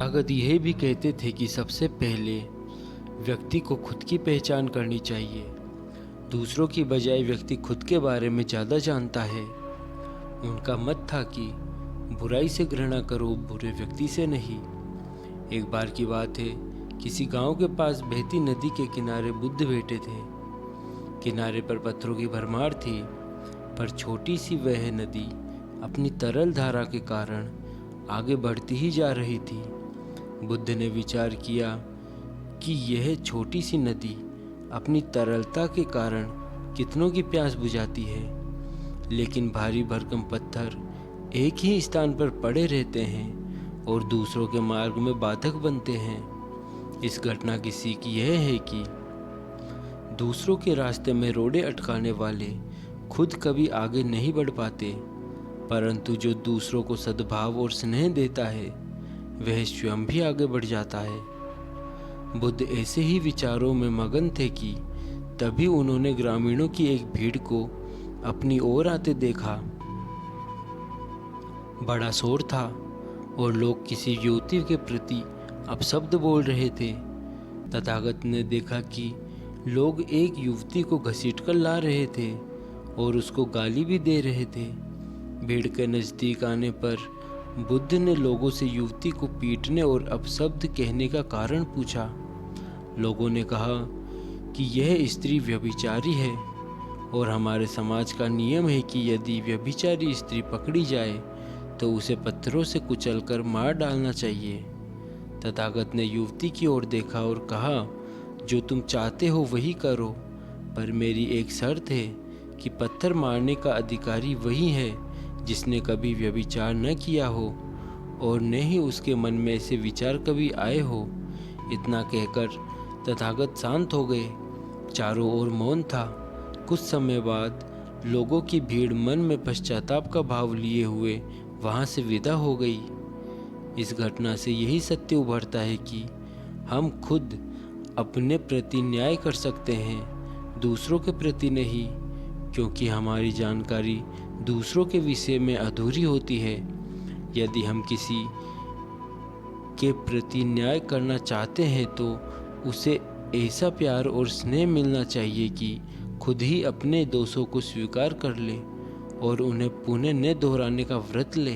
तथागत यह भी कहते थे कि सबसे पहले व्यक्ति को खुद की पहचान करनी चाहिए। दूसरों की बजाय व्यक्ति खुद के बारे में ज़्यादा जानता है। उनका मत था कि बुराई से घृणा करो, बुरे व्यक्ति से नहीं। एक बार की बात है, किसी गांव के पास बहती नदी के किनारे बुद्ध बैठे थे। किनारे पर पत्थरों की भरमार थी, पर छोटी सी वह नदी अपनी तरल धारा के कारण आगे बढ़ती ही जा रही थी। बुद्ध ने विचार किया कि यह छोटी सी नदी अपनी तरलता के कारण कितनों की प्यास बुझाती है, लेकिन भारी भरकम पत्थर एक ही स्थान पर पड़े रहते हैं और दूसरों के मार्ग में बाधक बनते हैं। इस घटना की सीख यह है कि दूसरों के रास्ते में रोड़े अटकाने वाले खुद कभी आगे नहीं बढ़ पाते, परंतु जो दूसरों को सद्भाव और स्नेह देता है वह स्वयं भी आगे बढ़ जाता है। बुद्ध ऐसे ही विचारों में मगन थे कि तभी उन्होंने ग्रामीणों की एक भीड़ को अपनी ओर आते देखा। बड़ा शोर था और लोग किसी युवती के प्रति अपशब्द बोल रहे थे। तथागत ने देखा कि लोग एक युवती को घसीटकर ला रहे थे और उसको गाली भी दे रहे थे। भीड़ के नज़दीक आने पर बुद्ध ने लोगों से युवती को पीटने और अपशब्द कहने का कारण पूछा। लोगों ने कहा कि यह स्त्री व्यभिचारी है और हमारे समाज का नियम है कि यदि व्यभिचारी स्त्री पकड़ी जाए तो उसे पत्थरों से कुचलकर मार डालना चाहिए। तथागत ने युवती की ओर देखा और कहा, जो तुम चाहते हो वही करो, पर मेरी एक शर्त है कि पत्थर मारने का अधिकारी वही है जिसने कभी व्यभिचार न किया हो और न ही उसके मन में ऐसे विचार कभी आए हो। इतना कहकर तथागत शांत हो गए। चारों ओर मौन था। कुछ समय बाद लोगों की भीड़ मन में पश्चाताप का भाव लिए हुए वहां से विदा हो गई। इस घटना से यही सत्य उभरता है कि हम खुद अपने प्रति न्याय कर सकते हैं, दूसरों के प्रति नहीं, क्योंकि हमारी जानकारी दूसरों के विषय में अधूरी होती है। यदि हम किसी के प्रति न्याय करना चाहते हैं तो उसे ऐसा प्यार और स्नेह मिलना चाहिए कि खुद ही अपने दोषों को स्वीकार कर ले और उन्हें पुनः न दोहराने का व्रत ले।